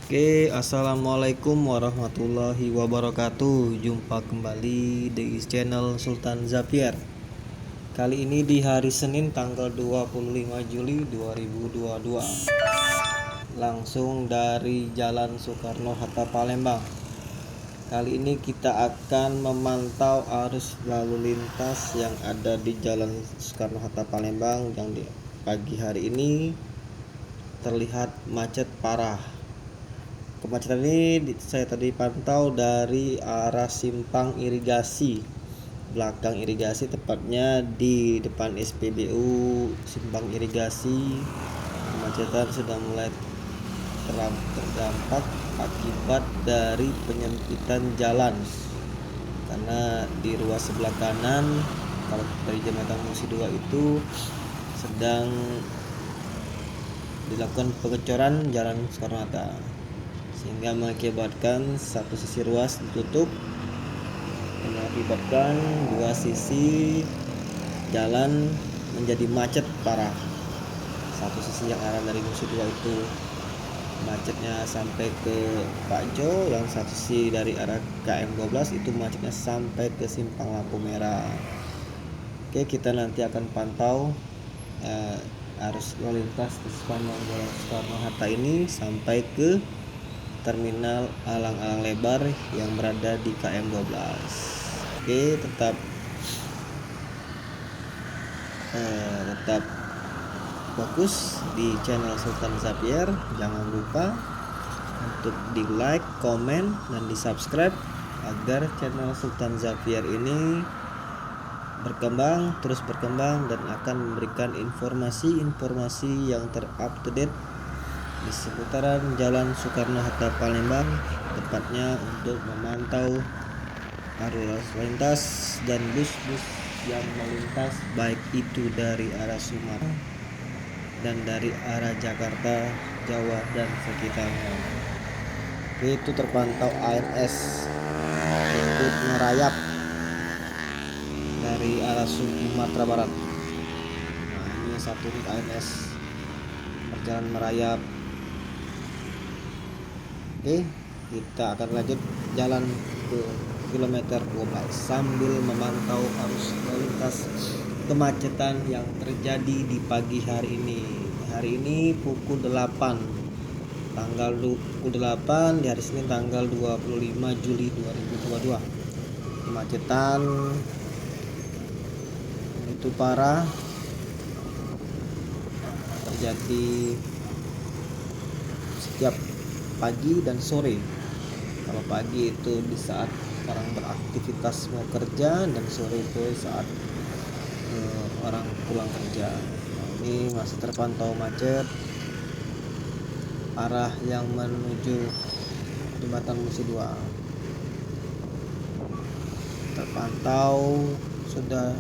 Oke, assalamualaikum warahmatullahi wabarakatuh. Jumpa kembali di channel Sultan Zapier. Kali ini di hari Senin tanggal 25 Juli 2022. Langsung dari Jalan Soekarno-Hatta Palembang. Kali ini kita akan memantau arus lalu lintas yang ada di Jalan Soekarno-Hatta Palembang yang di pagi hari ini terlihat macet parah. Kemacetan ini saya tadi pantau dari arah simpang irigasi, belakang irigasi, tepatnya di depan SPBU simpang irigasi. Kemacetan sudah mulai terdampak akibat dari penyempitan jalan, karena di ruas sebelah kanan kalau dari jembatan Musi 2 itu sedang dilakukan pengecoran jalan Soekarno-Hatta, sehingga mengakibatkan satu sisi ruas ditutup, mengakibatkan dua sisi jalan menjadi macet parah. Satu sisi yang arah dari Musi 2 itu macetnya sampai ke Pak Jo, yang satu sisi dari arah KM 12 itu macetnya sampai ke simpang lampu merah. Oke, kita nanti akan pantau arus lalu lintas di sepanjang Jalan Soekarno-Hatta ini sampai ke terminal alang-alang lebar yang berada di KM 12. Oke, tetap fokus di channel Sultan Zapier. Jangan lupa untuk di like, komen, dan di subscribe agar channel Sultan Zapier ini terus berkembang dan akan memberikan informasi yang terupdate di seputaran Jalan Soekarno-Hatta Palembang, tepatnya untuk memantau arus lalu lintas dan bus-bus yang melintas, baik itu dari arah Sumatera dan dari arah Jakarta, Jawa, dan sekitarnya. Itu terpantau ANS ikut merayap dari arah Sumatera Barat. Nah, ini satu unit ANS berjalan merayap. Oke, kita akan lanjut jalan ke kilometer 12 sambil memantau arus lalu lintas kemacetan yang terjadi di pagi hari ini. Hari ini pukul 8 di hari Senin tanggal 25 Juli 2022. Kemacetan itu parah, terjadi setiap pagi dan sore. Kalau pagi itu di saat orang beraktivitas mau kerja, dan sore itu saat orang pulang kerja. Ini masih terpantau macet arah yang menuju jembatan Musi 2. Terpantau sudah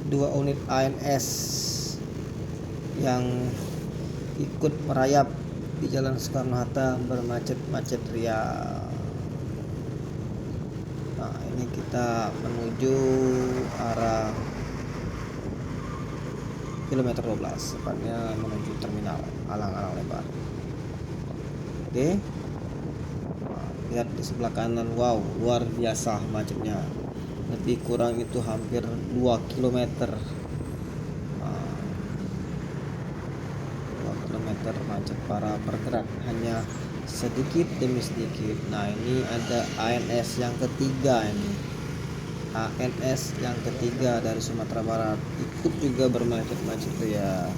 2 unit ANS yang ikut merayap di Jalan Soekarno-Hatta bermacet-macet ria. Nah, ini kita menuju arah kilometer 12, tepatnya menuju terminal alang-alang lebar. Oke, lihat di sebelah kanan, wow, luar biasa macetnya, lebih kurang itu hampir 2 km. Macet parah, bergerak hanya sedikit demi sedikit. Nah, ini ada ANS yang ketiga, ini ANS yang ketiga dari Sumatera Barat ikut juga bermacet-macet tuh ya.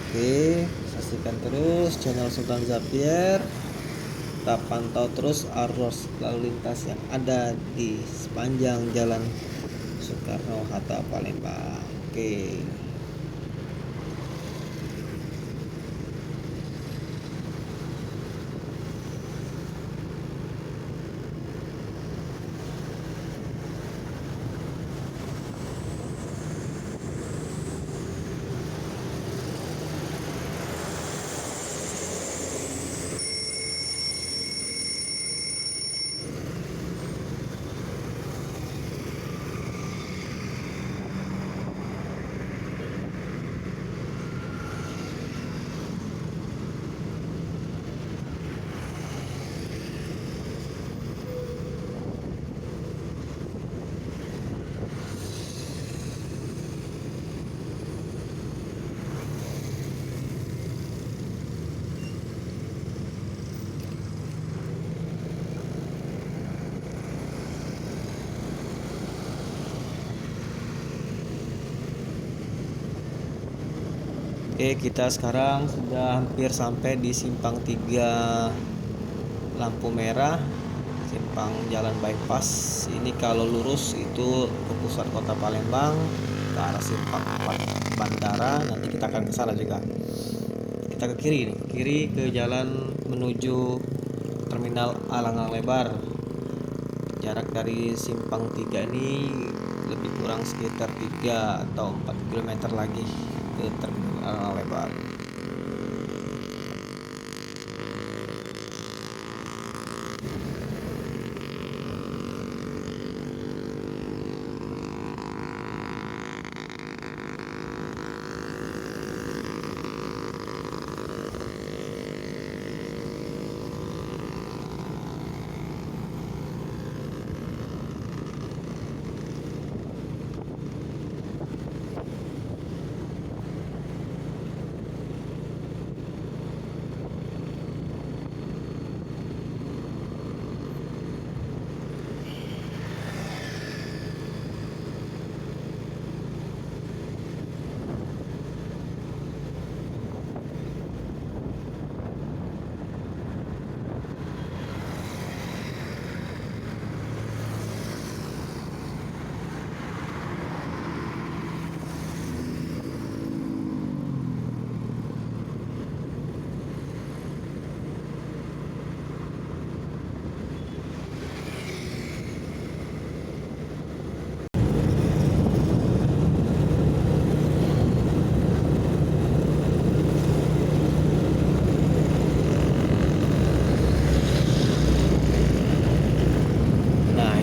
Oke, saksikan terus channel Sultan Zapier. Kita pantau terus arus lalu lintas yang ada di sepanjang Jalan Soekarno-Hatta Palembang. Oke. Oke, kita sekarang sudah hampir sampai di simpang 3 lampu merah, simpang jalan bypass. Ini kalau lurus itu ke pusat kota Palembang, ke arah simpang 4 bandara. Nanti kita akan ke sana juga. Kita ke kiri nih, kiri ke jalan menuju terminal Alang-Alang Lebar. Jarak dari simpang 3 ini lebih kurang sekitar 3 atau 4 km lagi ke terminal Alang-Alang Lebar.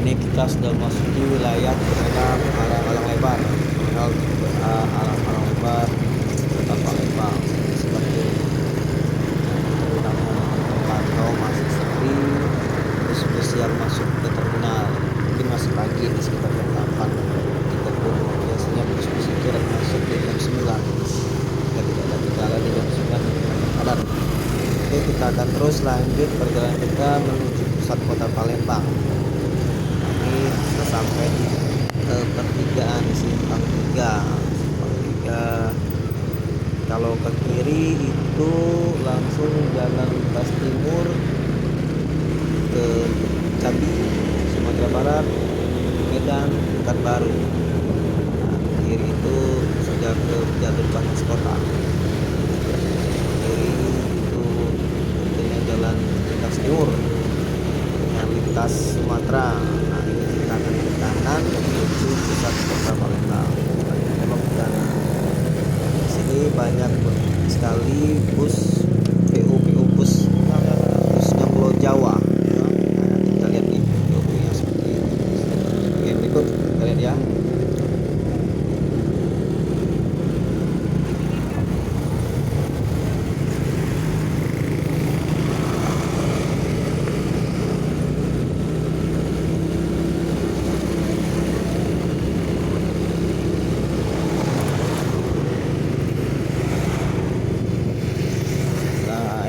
Kita sudah memasuki wilayah terminal Alang-Alang Lebar, terminal Alang-Alang Lebar, kota Palembang. Seperti terpantau masih sepi bus-bus yang masuk ke terminal. Mungkin masih pagi di sekitar jam 8. Kita pun biasanya bus-bus itu masuk di jam 9. Jika tidak ada kendala di jam 9 padat. Oke, kita akan terus lanjut perjalanan kita menuju pusat kota Palembang. Kita sampai di pertigaan simpang 3. Kalau ke kiri itu langsung jalan lintas timur ke Jambi, Sumatera Barat, Medan, Pekanbaru. Kiri itu sudah ke jalur batas kota. Kiri itu tentunya jalan lintas timur dengan lintas Sumatera. Kita akan ke kanan menuju pusat kota Palembang. Di sini banyak sekali bus PU bus yang Pulau Jawa. Nanti kita lihat nih PU yang seperti ini. Oke, berikut kita lihat ya.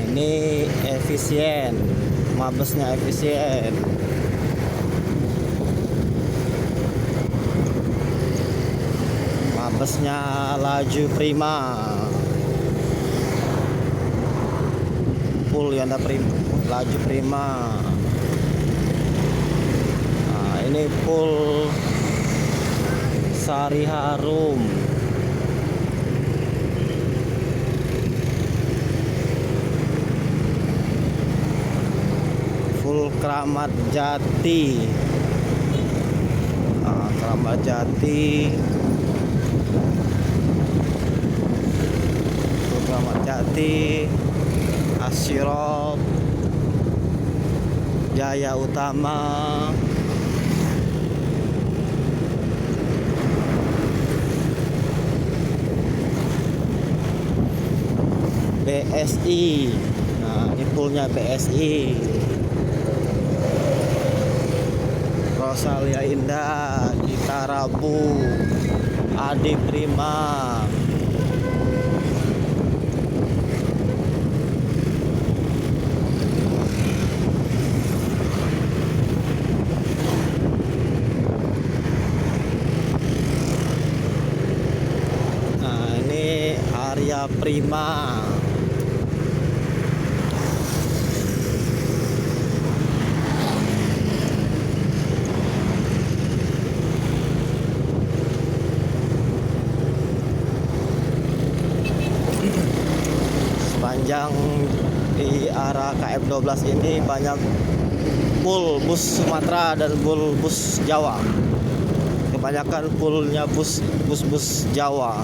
Ini efisien, mabesnya efisien. Mabesnya laju prima. Full Yanda prima, laju prima. Nah, ini full Sari Harum. Full Kramat Jati. Nah, Kramat Jati. Full Kramat Jati. Asyirop. Jaya Utama. BSI. Nah, ini fullnya BSI. Rosalia Indah, Gita Rabu, Adi Prima. Nah, ini Arya Prima. Sepanjang di arah KM12 ini banyak pool bus Sumatera dan pool bus Jawa. Kebanyakan poolnya bus Jawa.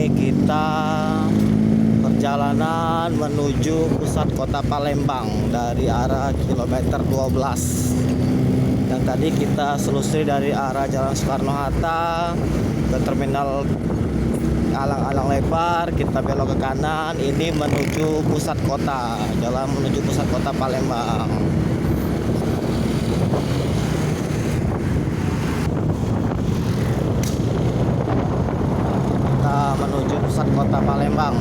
Kita perjalanan menuju pusat kota Palembang dari arah kilometer 12. Yang tadi kita selusuri dari arah Jalan Soekarno-Hatta ke terminal Alang-Alang Lebar, kita belok ke kanan, ini menuju pusat kota, jalan menuju pusat kota Palembang. Menuju pusat kota Palembang.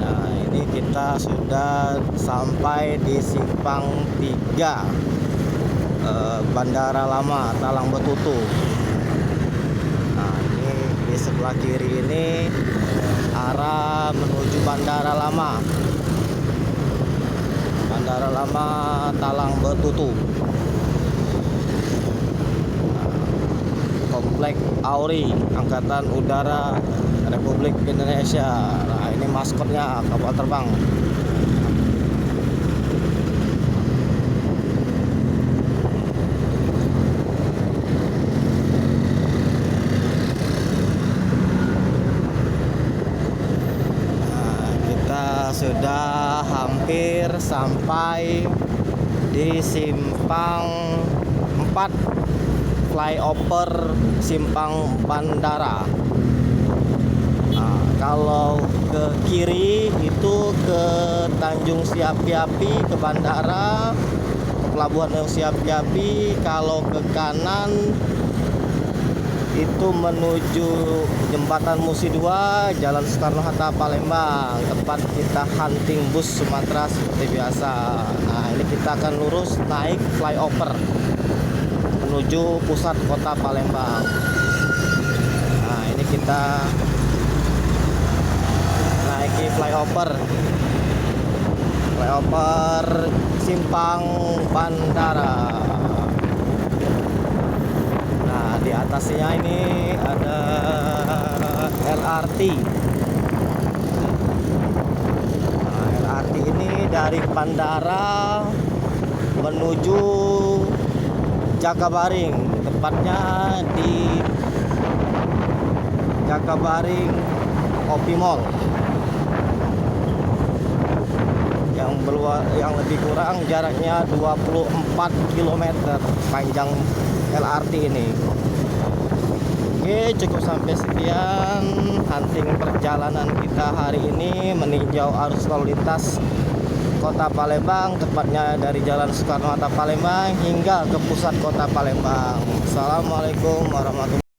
Nah, ini kita sudah sampai di Simpang 3 Bandara Lama Talang Betutu. Di sebelah kiri ini arah menuju Bandara Lama Talang Betutu. Komplek Auri Angkatan Udara Republik Indonesia. Nah, ini maskotnya kapal terbang. Sudah hampir sampai di Simpang 4 flyover Simpang Bandara. Nah, kalau ke kiri itu ke Tanjung Siapi-Api, ke bandara, ke Pelabuhan Siapi-Api. Kalau ke kanan itu menuju Jembatan Musi 2, Jalan Soekarno-Hatta Palembang, tempat kita hunting bus Sumatera seperti biasa. Nah, ini kita akan lurus naik flyover menuju pusat kota Palembang. Nah, ini kita naiki flyover Simpang Bandara. Di atasnya ini ada LRT. Nah, LRT ini dari bandara menuju Jakabaring, tepatnya di Jakabaring Opi Mall. Yang lebih kurang jaraknya 24 km panjang LRT ini. Oke, cukup sampai sekian hunting perjalanan kita hari ini meninjau arus lalu lintas kota Palembang, tepatnya dari Jalan Soekarno-Hatta Palembang hingga ke pusat kota Palembang. Assalamualaikum warahmatullahi wabarakatuh.